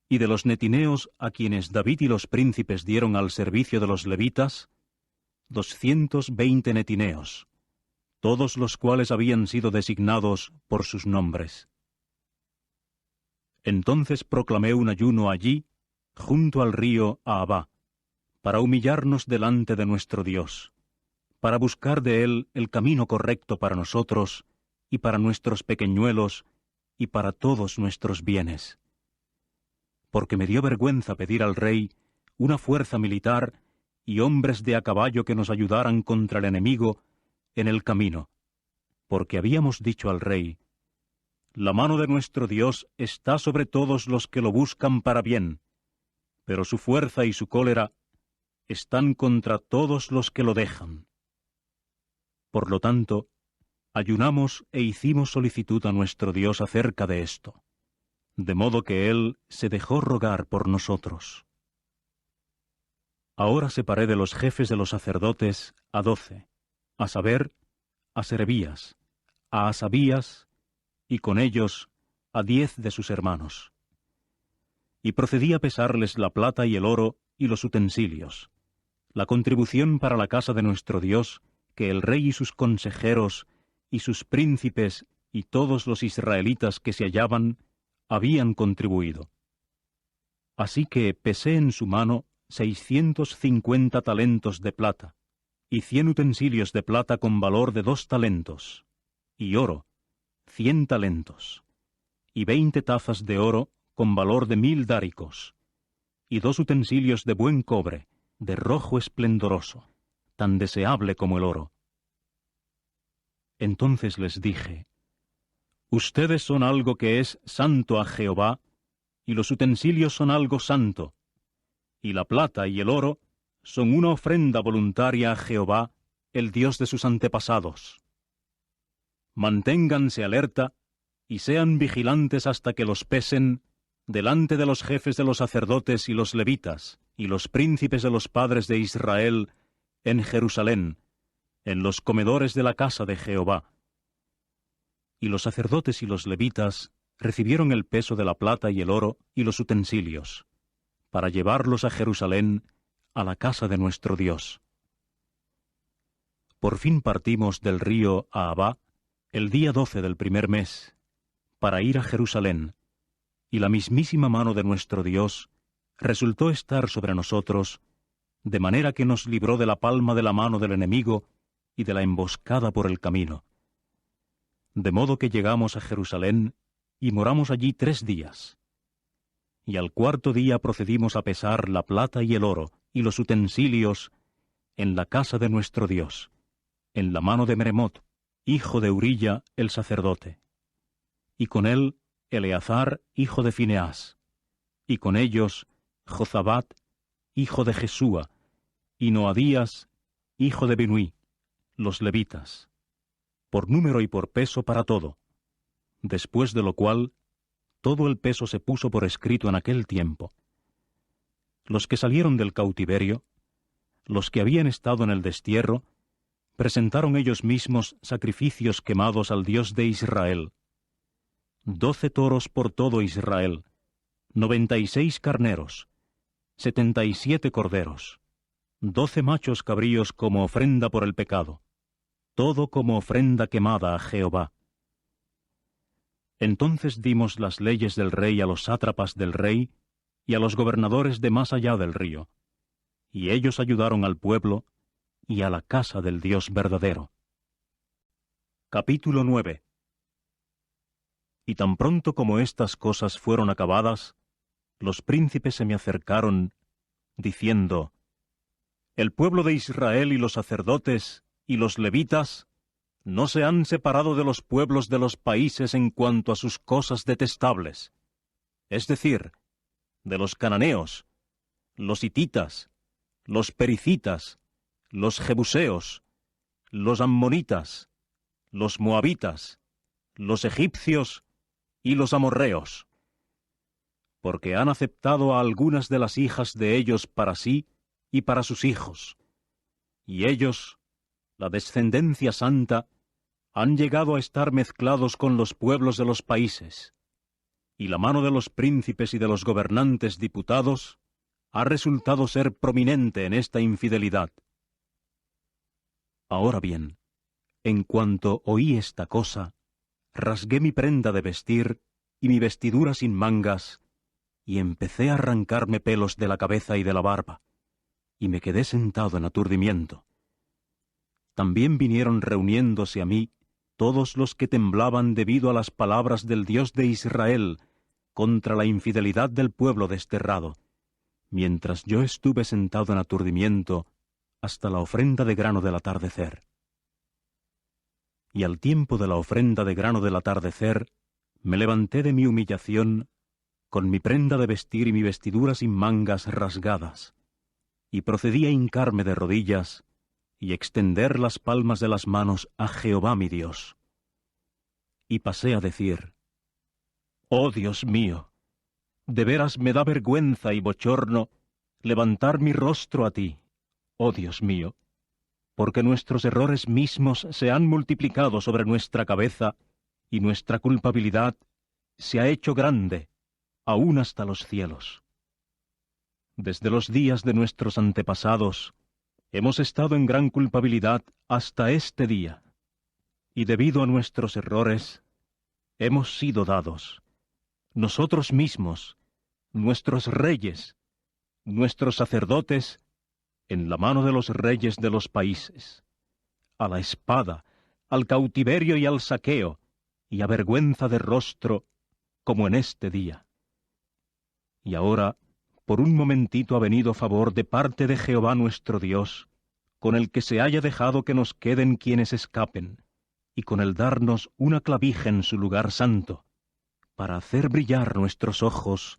S1: Y de los netineos a quienes David y los príncipes dieron al servicio de los levitas, 220 netineos, todos los cuales habían sido designados por sus nombres. Entonces proclamé un ayuno allí, junto al río Ahava, para humillarnos delante de nuestro Dios, para buscar de Él el camino correcto para nosotros, y para nuestros pequeñuelos, y para todos nuestros bienes. Porque me dio vergüenza pedir al rey una fuerza militar y hombres de a caballo que nos ayudaran contra el enemigo en el camino, porque habíamos dicho al rey: la mano de nuestro Dios está sobre todos los que lo buscan para bien, pero su fuerza y su cólera están contra todos los que lo dejan. Por lo tanto, ayunamos e hicimos solicitud a nuestro Dios acerca de esto, de modo que Él se dejó rogar por nosotros. Ahora separé de los jefes de los sacerdotes a 12, a saber, a Serebías, a Asabías, y con ellos a 10 de sus hermanos. Y procedí a pesarles la plata y el oro y los utensilios, la contribución para la casa de nuestro Dios, que el rey y sus consejeros, y sus príncipes, y todos los israelitas que se hallaban, habían contribuido. Así que pesé en su mano 650 talentos de plata, y 100 utensilios de plata con valor de 2 talentos, y oro, 100 talentos, y 20 tazas de oro con valor de 1000 dáricos, y 2 utensilios de buen cobre, de rojo esplendoroso, tan deseable como el oro. Entonces les dije: Ustedes son algo que es santo a Jehová, y los utensilios son algo santo, y la plata y el oro son una ofrenda voluntaria a Jehová, el Dios de sus antepasados. Manténganse alerta y sean vigilantes hasta que los pesen delante de los jefes de los sacerdotes y los levitas, y los príncipes de los padres de Israel, en Jerusalén, en los comedores de la casa de Jehová. Y los sacerdotes y los levitas recibieron el peso de la plata y el oro y los utensilios, para llevarlos a Jerusalén, a la casa de nuestro Dios. Por fin partimos del río Ahava el día 12 del primer mes, para ir a Jerusalén, y la mismísima mano de nuestro Dios resultó estar sobre nosotros, de manera que nos libró de la palma de la mano del enemigo y de la emboscada por el camino. De modo que llegamos a Jerusalén y moramos allí 3 días. Y al 4º día procedimos a pesar la plata y el oro y los utensilios en la casa de nuestro Dios, en la mano de Meremot, hijo de Urilla el sacerdote, y con él Eleazar, hijo de Fineás, y con ellos Jozabat, hijo de Jesúa, y Noadías, hijo de Binuí, los levitas, por número y por peso para todo, después de lo cual todo el peso se puso por escrito en aquel tiempo. Los que salieron del cautiverio, los que habían estado en el destierro, presentaron ellos mismos sacrificios quemados al Dios de Israel. 12 toros por todo Israel, 96 carneros, 77 corderos, 12 machos cabríos como ofrenda por el pecado, todo como ofrenda quemada a Jehová. Entonces dimos las leyes del rey a los sátrapas del rey y a los gobernadores de más allá del río, y ellos ayudaron al pueblo y a la casa del Dios verdadero. Capítulo 9. Y tan pronto como estas cosas fueron acabadas, los príncipes se me acercaron, diciendo: El pueblo de Israel y los sacerdotes y los levitas no se han separado de los pueblos de los países en cuanto a sus cosas detestables, es decir, de los cananeos, los hititas, los pericitas, los jebuseos, los ammonitas, los moabitas, los egipcios y los amorreos, porque han aceptado a algunas de las hijas de ellos para sí y para sus hijos, y ellos, la descendencia santa, han llegado a estar mezclados con los pueblos de los países, y la mano de los príncipes y de los gobernantes diputados ha resultado ser prominente en esta infidelidad. Ahora bien, en cuanto oí esta cosa, rasgué mi prenda de vestir y mi vestidura sin mangas, y empecé a arrancarme pelos de la cabeza y de la barba, y me quedé sentado en aturdimiento. También vinieron reuniéndose a mí todos los que temblaban debido a las palabras del Dios de Israel contra la infidelidad del pueblo desterrado, mientras yo estuve sentado en aturdimiento hasta la ofrenda de grano del atardecer. Y al tiempo de la ofrenda de grano del atardecer, me levanté de mi humillación, con mi prenda de vestir y mi vestidura sin mangas rasgadas, y procedí a hincarme de rodillas y extender las palmas de las manos a Jehová mi Dios. Y pasé a decir: Oh Dios mío, de veras me da vergüenza y bochorno levantar mi rostro a ti, oh Dios mío, porque nuestros errores mismos se han multiplicado sobre nuestra cabeza, y nuestra culpabilidad se ha hecho grande, aún hasta los cielos. Desde los días de nuestros antepasados, hemos estado en gran culpabilidad hasta este día, y debido a nuestros errores, hemos sido dados, nosotros mismos, nuestros reyes, nuestros sacerdotes, en la mano de los reyes de los países, a la espada, al cautiverio y al saqueo, y a vergüenza de rostro, como en este día. Y ahora, por un momentito ha venido favor de parte de Jehová nuestro Dios, con el que se haya dejado que nos queden quienes escapen, y con el darnos una clavija en su lugar santo, para hacer brillar nuestros ojos,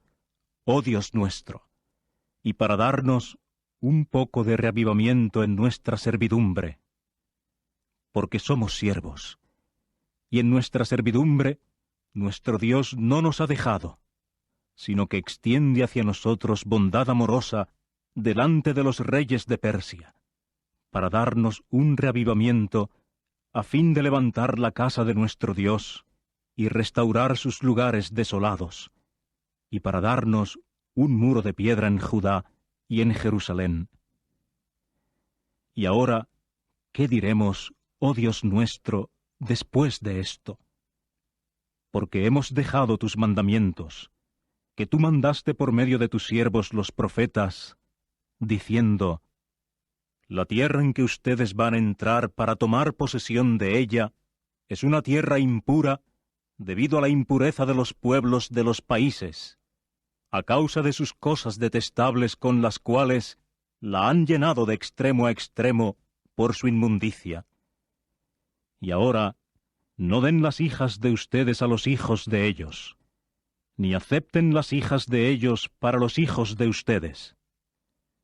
S1: oh Dios nuestro, y para darnos un poco de reavivamiento en nuestra servidumbre, porque somos siervos, y en nuestra servidumbre nuestro Dios no nos ha dejado, sino que extiende hacia nosotros bondad amorosa delante de los reyes de Persia, para darnos un reavivamiento a fin de levantar la casa de nuestro Dios y restaurar sus lugares desolados, y para darnos un muro de piedra en Judá y en Jerusalén. Y ahora, ¿qué diremos, oh Dios nuestro, después de esto? Porque hemos dejado tus mandamientos, que tú mandaste por medio de tus siervos los profetas, diciendo: la tierra en que ustedes van a entrar para tomar posesión de ella es una tierra impura debido a la impureza de los pueblos de los países, a causa de sus cosas detestables con las cuales la han llenado de extremo a extremo por su inmundicia. Y ahora no den las hijas de ustedes a los hijos de ellos, ni acepten las hijas de ellos para los hijos de ustedes.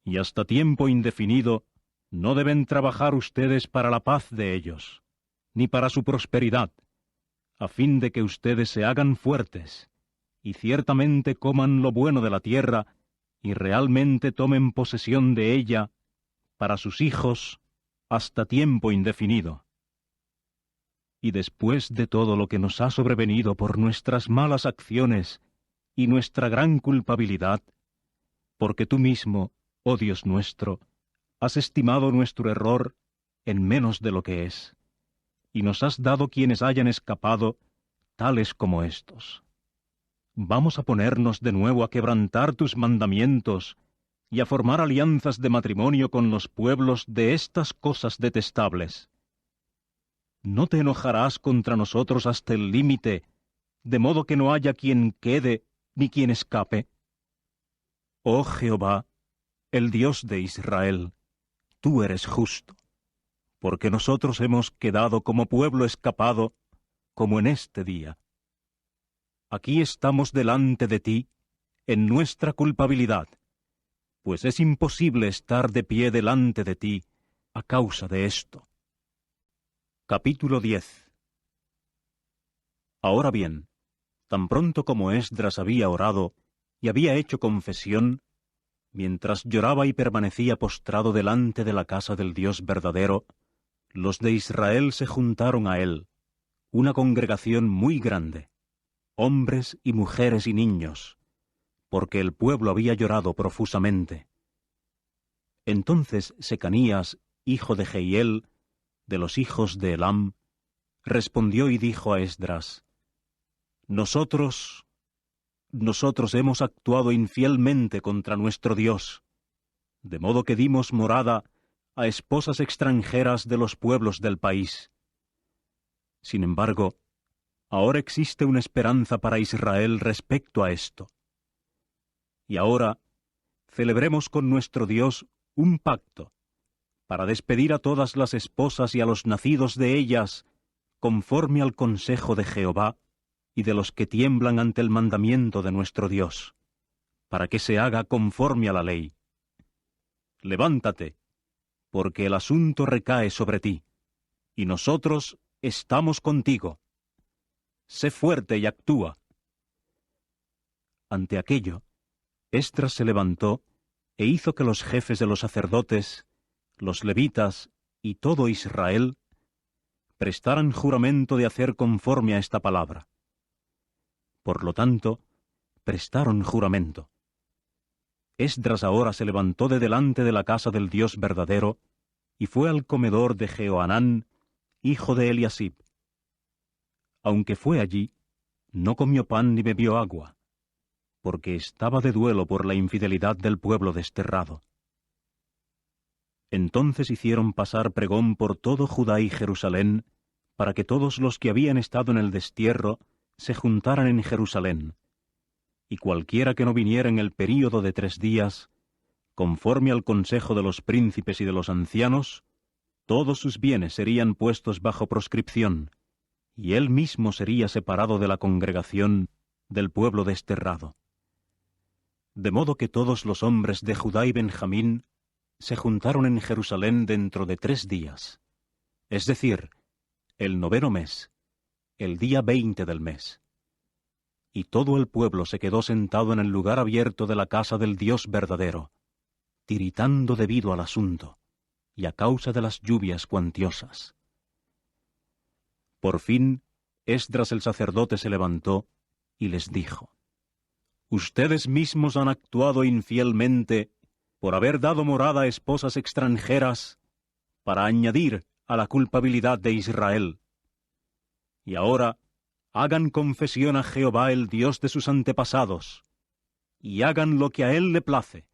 S1: Y hasta tiempo indefinido no deben trabajar ustedes para la paz de ellos, ni para su prosperidad, a fin de que ustedes se hagan fuertes, y ciertamente coman lo bueno de la tierra, y realmente tomen posesión de ella para sus hijos hasta tiempo indefinido. Y después de todo lo que nos ha sobrevenido por nuestras malas acciones y nuestra gran culpabilidad, porque tú mismo, oh Dios nuestro, has estimado nuestro error en menos de lo que es, y nos has dado quienes hayan escapado, tales como estos. ¿Vamos a ponernos de nuevo a quebrantar tus mandamientos y a formar alianzas de matrimonio con los pueblos de estas cosas detestables? ¿No te enojarás contra nosotros hasta el límite, de modo que no haya quien quede ni quien escape? Oh Jehová, el Dios de Israel, tú eres justo, porque nosotros hemos quedado como pueblo escapado, como en este día. Aquí estamos delante de ti, en nuestra culpabilidad, pues es imposible estar de pie delante de ti a causa de esto. Capítulo 10. Ahora bien, tan pronto como Esdras había orado y había hecho confesión, mientras lloraba y permanecía postrado delante de la casa del Dios verdadero, los de Israel se juntaron a él, una congregación muy grande, hombres y mujeres y niños, porque el pueblo había llorado profusamente. Entonces Secanías, hijo de Jehiel, de los hijos de Elam, respondió y dijo a Esdras: Nosotros hemos actuado infielmente contra nuestro Dios, de modo que dimos morada a esposas extranjeras de los pueblos del país. Sin embargo, ahora existe una esperanza para Israel respecto a esto. Y ahora celebremos con nuestro Dios un pacto, para despedir a todas las esposas y a los nacidos de ellas, conforme al consejo de Jehová y de los que tiemblan ante el mandamiento de nuestro Dios, para que se haga conforme a la ley. Levántate, porque el asunto recae sobre ti, y nosotros estamos contigo. Sé fuerte y actúa. Ante aquello, Esdras se levantó e hizo que los jefes de los sacerdotes, los levitas y todo Israel prestaran juramento de hacer conforme a esta palabra. Por lo tanto, prestaron juramento. Esdras ahora se levantó de delante de la casa del Dios verdadero y fue al comedor de Jehohanán, hijo de Eliasib. Aunque fue allí, no comió pan ni bebió agua, porque estaba de duelo por la infidelidad del pueblo desterrado. Entonces hicieron pasar pregón por todo Judá y Jerusalén, para que todos los que habían estado en el destierro se juntaran en Jerusalén, y cualquiera que no viniera en el período de 3 días, conforme al consejo de los príncipes y de los ancianos, todos sus bienes serían puestos bajo proscripción, y él mismo sería separado de la congregación del pueblo desterrado. De modo que todos los hombres de Judá y Benjamín se juntaron en Jerusalén dentro de 3 días, es decir, el 9º mes, el día 20 del mes. Y todo el pueblo se quedó sentado en el lugar abierto de la casa del Dios verdadero, tiritando debido al asunto, y a causa de las lluvias cuantiosas. Por fin, Esdras el sacerdote se levantó y les dijo: «Ustedes mismos han actuado infielmente por haber dado morada a esposas extranjeras para añadir a la culpabilidad de Israel. Y ahora hagan confesión a Jehová, el Dios de sus antepasados, y hagan lo que a él le place,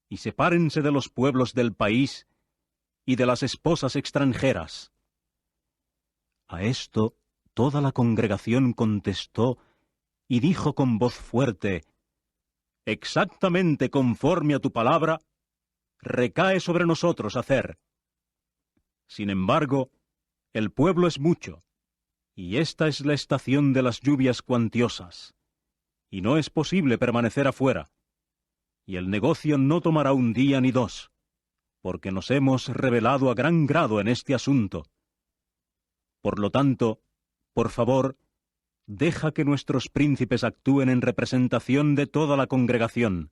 S1: y sepárense de los pueblos del país y de las esposas extranjeras». A esto toda la congregación contestó y dijo con voz fuerte: «Exactamente conforme a tu palabra, recae sobre nosotros hacer. Sin embargo, el pueblo es mucho, y esta es la estación de las lluvias cuantiosas, y no es posible permanecer afuera, y el negocio no tomará 1 día ni 2, porque nos hemos rebelado a gran grado en este asunto. Por lo tanto, por favor, deja que nuestros príncipes actúen en representación de toda la congregación,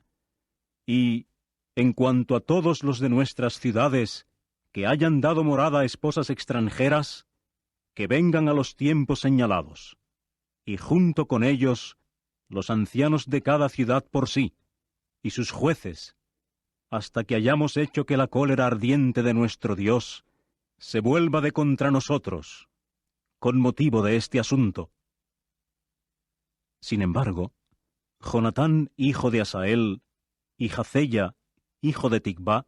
S1: y, en cuanto a todos los de nuestras ciudades que hayan dado morada a esposas extranjeras, que vengan a los tiempos señalados, y junto con ellos los ancianos de cada ciudad por sí, y sus jueces, hasta que hayamos hecho que la cólera ardiente de nuestro Dios se vuelva de contra nosotros, con motivo de este asunto». Sin embargo, Jonatán, hijo de Asael, y Jacella, hijo de Ticvá,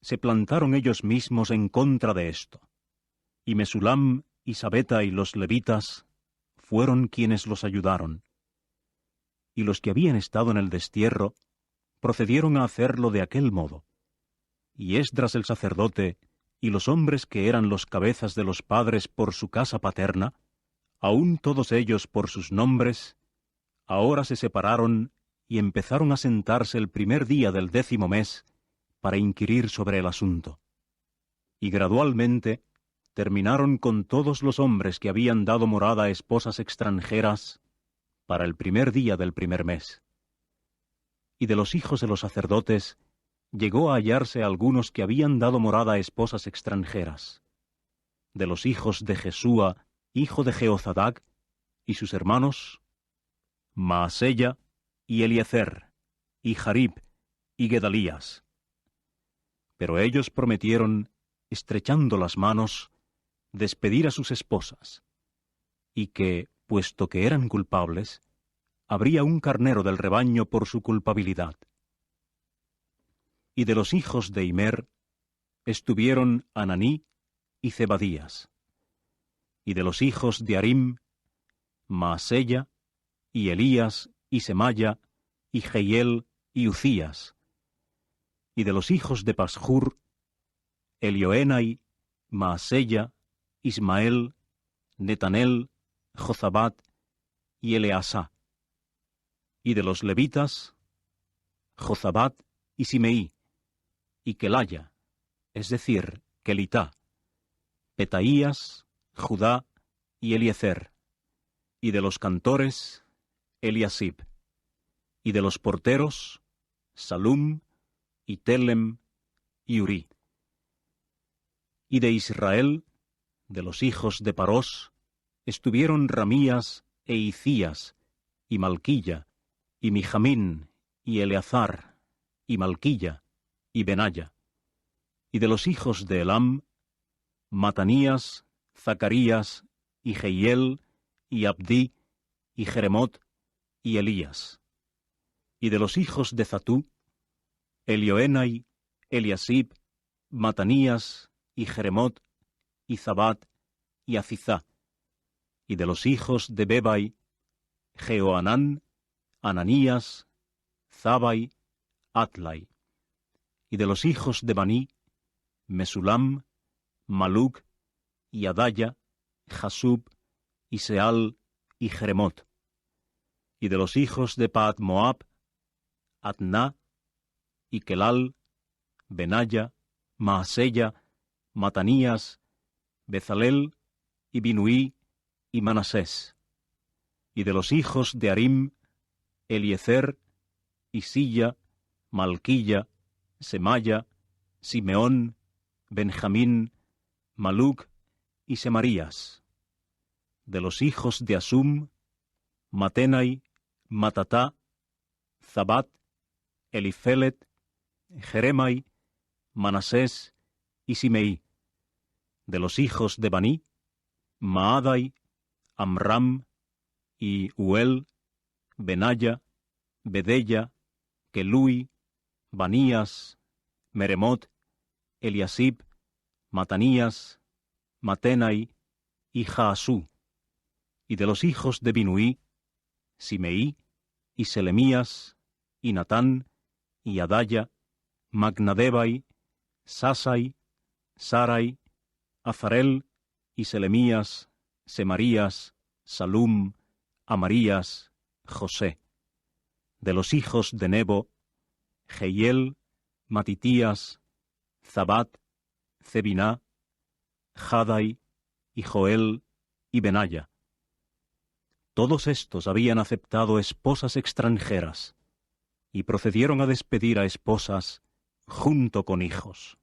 S1: se plantaron ellos mismos en contra de esto, y Mesulam y Sabeta y los levitas fueron quienes los ayudaron. Y los que habían estado en el destierro procedieron a hacerlo de aquel modo, y Esdras el sacerdote y los hombres que eran los cabezas de los padres por su casa paterna, aun todos ellos por sus nombres, ahora se separaron y empezaron a sentarse el primer día del 10º mes para inquirir sobre el asunto. Y gradualmente terminaron con todos los hombres que habían dado morada a esposas extranjeras para el primer día del primer mes. Y de los hijos de los sacerdotes llegó a hallarse algunos que habían dado morada a esposas extranjeras. De los hijos de Jesúa, hijo de Jehozadak, y sus hermanos, Maasella y Eliezer, y Jarib, y Gedalías. Pero ellos prometieron, estrechando las manos, despedir a sus esposas, y que, puesto que eran culpables, habría un carnero del rebaño por su culpabilidad. Y de los hijos de Imer estuvieron Ananí y Zebadías. Y de los hijos de Arim, Maasella, y Elías, y Semaya, y Jehiel, y Ucías. Y de los hijos de Pashur, Elioenai, Maasella, Ismael, Netanel, Jozabat, y Eleasá. Y de los levitas, Jozabat y Simeí, y Kelaya, es decir, Kelitá, Petaías, Judá y Eliezer. Y de los cantores, Eliasib. Y de los porteros, Salum, y Telem, y Urí. Y de Israel, de los hijos de Parós, estuvieron Ramías e Icías, y Malquilla, y Mijamín, y Eleazar, y Malquilla, y Benaya. Y de los hijos de Elam, Matanías, Zacarías, y Jehiel, y Abdí, y Jeremot, y Elías. Y de los hijos de Zatú, Elioenai, Eliasib, Matanías, y Jeremot, y Zabat, y Acizá. Y de los hijos de Bebai, Jehoanán, Ananías, Zabai, Atlai. Y de los hijos de Baní, Mesulam, Maluc, y Adaya, Jasub, y Seal, y Jeremot. Y de los hijos de Pahat Moab, Adná, y Kelal, Benaya, Maasella, Matanías, Bezalel, y Binuí, y Manasés. Y de los hijos de Arim, Eliezer, Isilla, Malquilla, Semaya, Simeón, Benjamín, Maluc y Semarías. De los hijos de Asum, Matenai, Matatá, Zabat, Elifelet, Jeremai, Manasés y Simeí. De los hijos de Baní, Maadai, Amram y Uel, Benaya, Bedella, Kelui, Banías, Meremot, Eliasib, Matanías, Matenai y Jaasú. Y de los hijos de Binuí, Simeí, y Selemías, y Natán, y Adaya, Magnadebai, Sasai, Sarai, Azarel, y Selemías, Semarías, Salum, Amarías, José. De los hijos de Nebo, Jehiel, Matitías, Zabat, Zebiná, Jadai, y Joel, y Benaya. Todos estos habían aceptado esposas extranjeras, y procedieron a despedir a esposas junto con hijos.